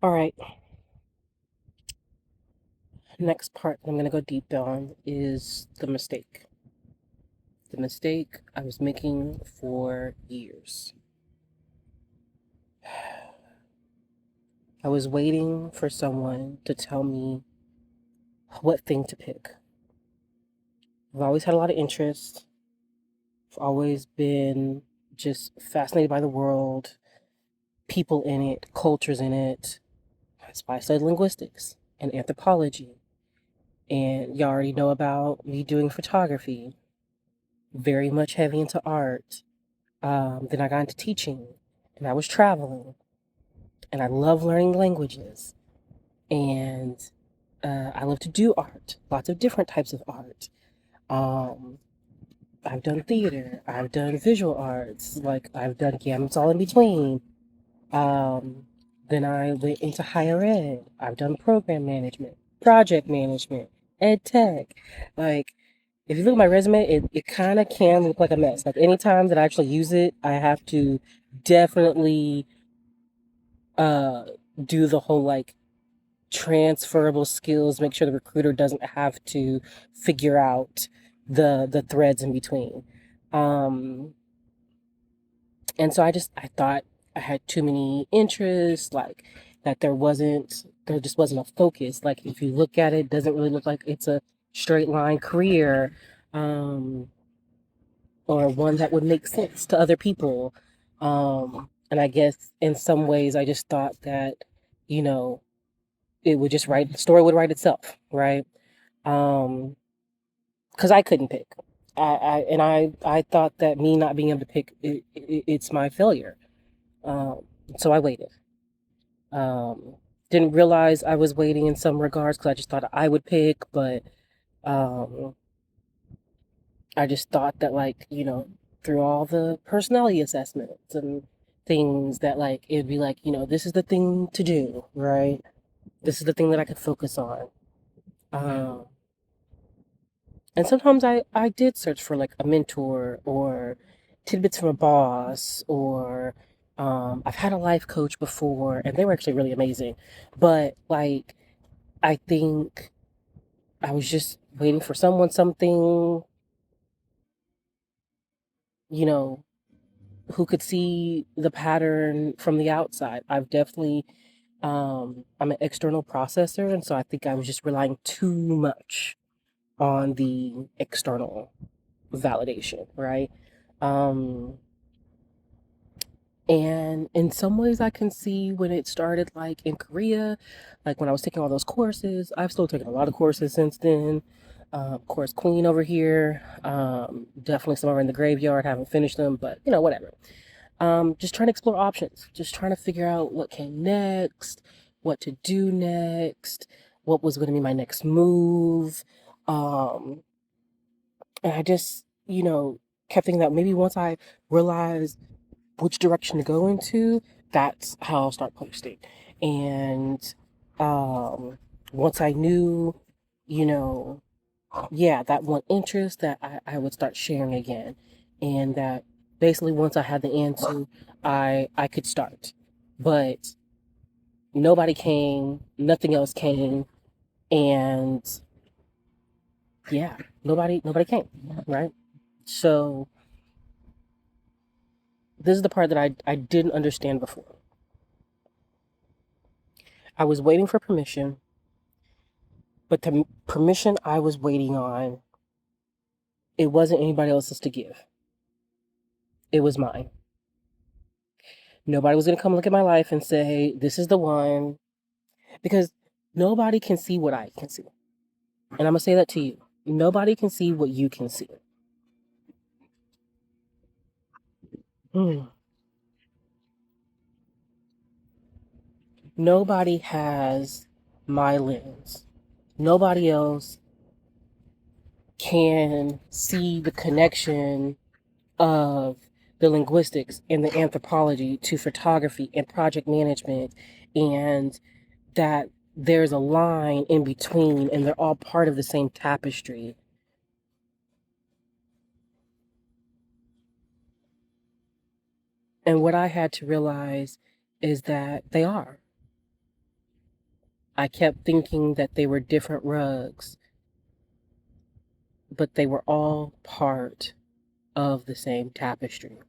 All right, next part I'm going to go deep on is the mistake. The mistake I was making for years. I was waiting for someone to tell me what thing to pick. I've always had a lot of interest. I've always been just fascinated by the world, people in it, cultures in it. That's why I studied linguistics and anthropology. And you already know about me doing photography, very much heavy into art. Then I got into teaching and I was traveling and I love learning languages. And I love to do art, lots of different types of art. Um, I've done theater, I've done visual arts, like I've done gamuts all in between. Um, then I went into higher ed. I've done program management, project management, ed tech. Like, if you look at my resume, it kind of can look like a mess. Like, anytime that I actually use it, I have to definitely uh, do the whole like transferable skills, make sure the recruiter doesn't have to figure out the threads in between. Um, and so I thought I had too many interests, like that there just wasn't a focus. Like if you look at it, it doesn't really look like it's a straight line career, um, or one that would make sense to other people. And I guess in some ways I just thought that, you know, it would just write the story would write itself, right? Um, because I couldn't pick. I thought that me not being able to pick it's my failure. Um, so I waited. Um, didn't realize I was waiting in some regards because I just thought I would pick, but um, I just thought that like through all the personality assessments and things that like it'd be like this is the thing to do, right? This is the thing that I could focus on. Um, And sometimes I did search for like a mentor or tidbits from a boss or I've had a life coach before and they were actually really amazing. But like I think I was just waiting for something, you know, who could see the pattern from the outside. I'm an external processor and so I think I was just relying too much on the external validation, right? Um, and in some ways, I can see when it started, like in Korea, like when I was taking all those courses. I've still taken a lot of courses since then. Course Queen over here. Definitely some are in the graveyard. Haven't finished them, but whatever. Just trying to explore options. Just trying to figure out what came next, what to do next, what was going to be my next move. Um, and I just, kept thinking that maybe once I realized which direction to go into, that's how I'll start posting. And once I knew, you know, yeah, that one interest that I would start sharing again. And that basically once I had the answer, I could start. But nobody came, nothing else came, and yeah, nobody came, right? So this is the part that I didn't understand before. I was waiting for permission, but the permission I was waiting on, it wasn't anybody else's to give. It was mine. Nobody was going to come look at my life and say, this is the one, because nobody can see what I can see. And I'm going to say that to you. Nobody can see what you can see. Mm. Nobody has my lens. Nobody else can see the connection of the linguistics and the anthropology to photography and project management, and that there's a line in between and they're all part of the same tapestry. And what I had to realize is that they are. I kept thinking that they were different rugs, but they were all part of the same tapestry.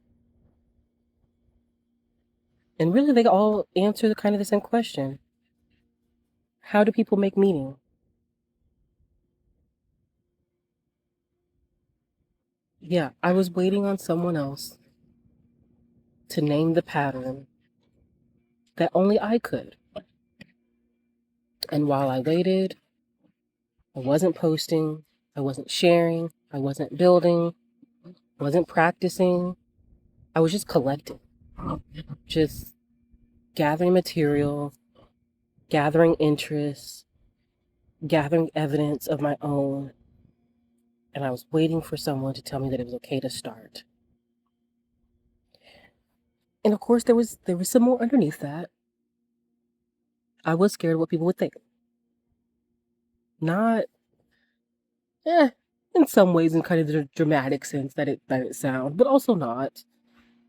And really, they all answer the kind of the same question. How do people make meaning? Yeah, I was waiting on someone else to name the pattern that only I could. And while I waited, I wasn't posting, I wasn't sharing, I wasn't building, I wasn't practicing. I was just collecting, just gathering material, gathering interest, gathering evidence of my own. And I was waiting for someone to tell me that it was okay to start. And of course, there was some more underneath that. I was scared of what people would think. Not, eh, in some ways, in kind of the dramatic sense that it sounds, but also not.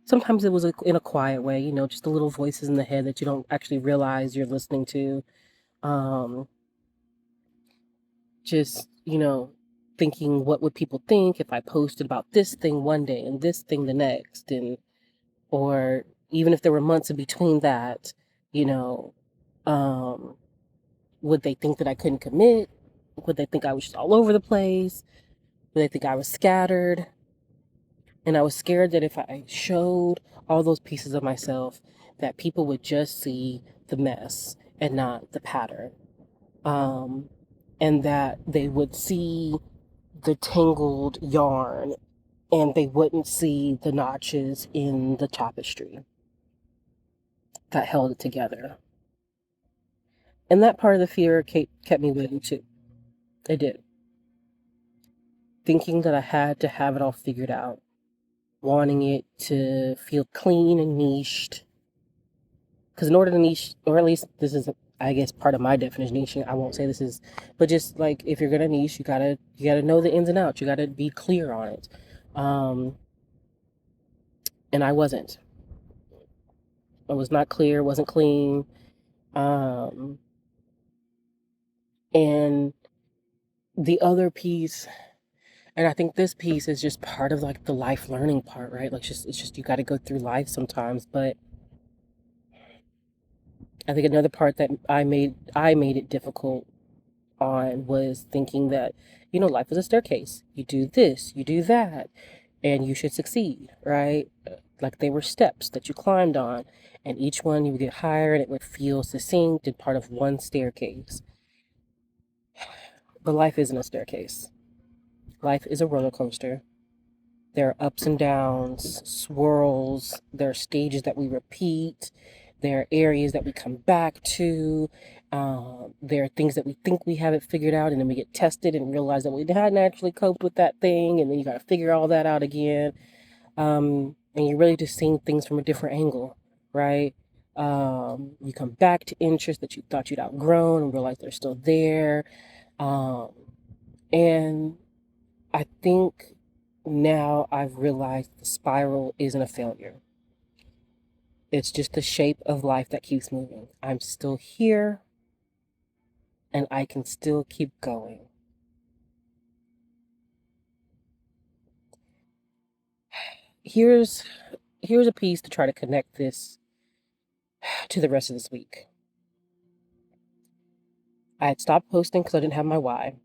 Sometimes it was in a quiet way, just the little voices in the head that you don't actually realize you're listening to. Um, just, thinking what would people think if I posted about this thing one day and this thing the next, and or even if there were months in between that, you know, um, would they think that I couldn't commit? Would they think I was just all over the place? Would they think I was scattered? And I was scared that if I showed all those pieces of myself, that people would just see the mess and not the pattern. Um, and that they would see the tangled yarn and they wouldn't see the notches in the tapestry that held it together. And that part of the fear kept me waiting too. It did. Thinking that I had to have it all figured out, wanting it to feel clean and niched. Because in order to niche, or at least this is, I guess, part of my definition of niche. I won't say this is, but just like if you're gonna niche, you gotta know the ins and outs. You gotta be clear on it. Um, and I wasn't. I was not clear. Wasn't clean. Um, and the other piece, and I think this piece is just part of like the life learning part, right? Like it's just you got to go through life sometimes. But I think another part that I made it difficult on was thinking that, life is a staircase. You do this, you do that, and you should succeed, right? Like they were steps that you climbed on, and each one you would get higher and it would feel succinct and part of one staircase. But life isn't a staircase. Life is a roller coaster. There are ups and downs, swirls, there are stages that we repeat, there are areas that we come back to. There are things that we think we have it figured out, and then we get tested and realize that we hadn't actually coped with that thing, and then you got to figure all that out again. And you're really just seeing things from a different angle, right? You come back to interests that you thought you'd outgrown and realize they're still there. Um, and I think now I've realized the spiral isn't a failure. It's just the shape of life that keeps moving. I'm still here and I can still keep going. Here's here's a piece to try to connect this to the rest of this week. I had stopped posting because I didn't have my why,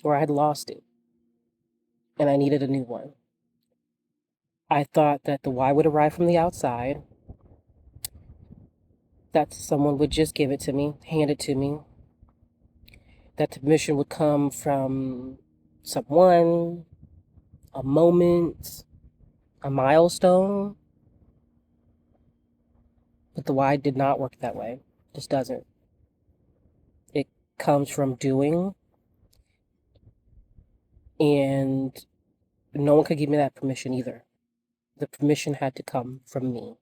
or I had lost it and I needed a new one. I thought that the why would arrive from the outside, that someone would just give it to me, hand it to me, that the mission would come from someone, a moment, a milestone. But the why did not work that way. It just doesn't. It comes from doing, and no one could give me that permission either. The permission had to come from me.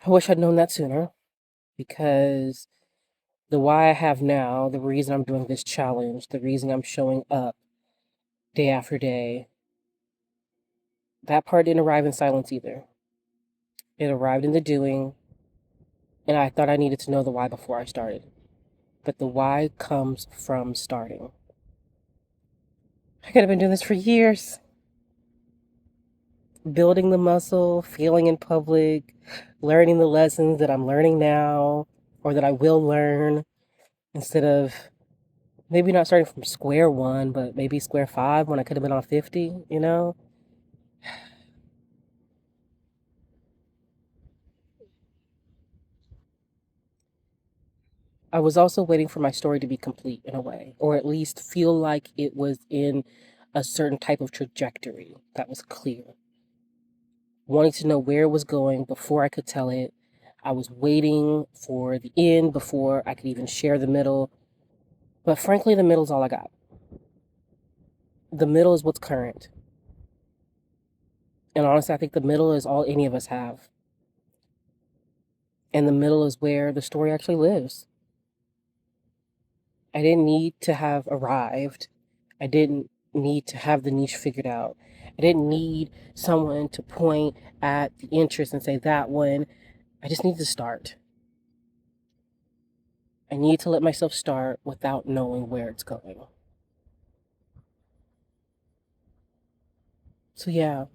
I wish I'd known that sooner, because the why I have now, the reason I'm doing this challenge, the reason I'm showing up day after day, that part didn't arrive in silence either. It arrived in the doing, And I thought I needed to know the why before I started. But the why comes from starting. I could have been doing this for years. Building the muscle, feeling in public, learning the lessons that I'm learning now or that I will learn instead of maybe not starting from square one, but maybe square five when I could have been on 50, you know? I was also waiting for my story to be complete in a way, or at least feel like it was in a certain type of trajectory that was clear. Wanting to know where it was going before I could tell it. I was waiting for the end before I could even share the middle. But frankly, the middle is all I got. The middle is what's current. And honestly, I think the middle is all any of us have. And the middle is where the story actually lives. I didn't need to have arrived. I didn't need to have the niche figured out. I didn't need someone to point at the interest and say that one. I just need to start. I need to let myself start without knowing where it's going. So, yeah,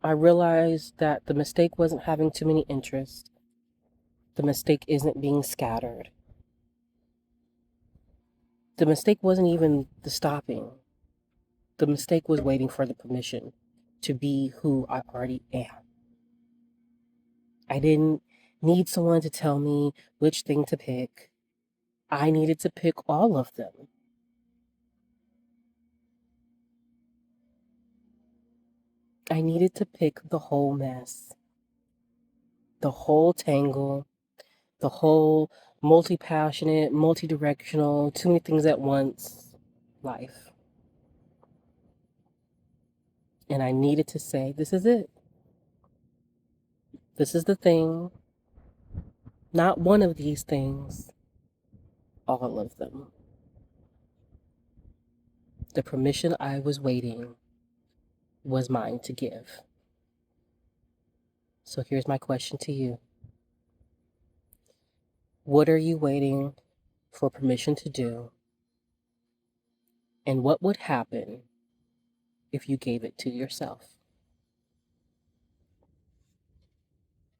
I realized that the mistake wasn't having too many interests. The mistake isn't being scattered. The mistake wasn't even the stopping. The mistake was waiting for the permission to be who I already am. I didn't need someone to tell me which thing to pick. I needed to pick all of them. I needed to pick the whole mess, the whole tangle, the whole multi passionate, multi directional, too many things at once life. And I needed to say, this is it. This is the thing. Not one of these things, all of them. The permission I was waiting was mine to give. So here's my question to you. What are you waiting for permission to do? And what would happen if you gave it to yourself?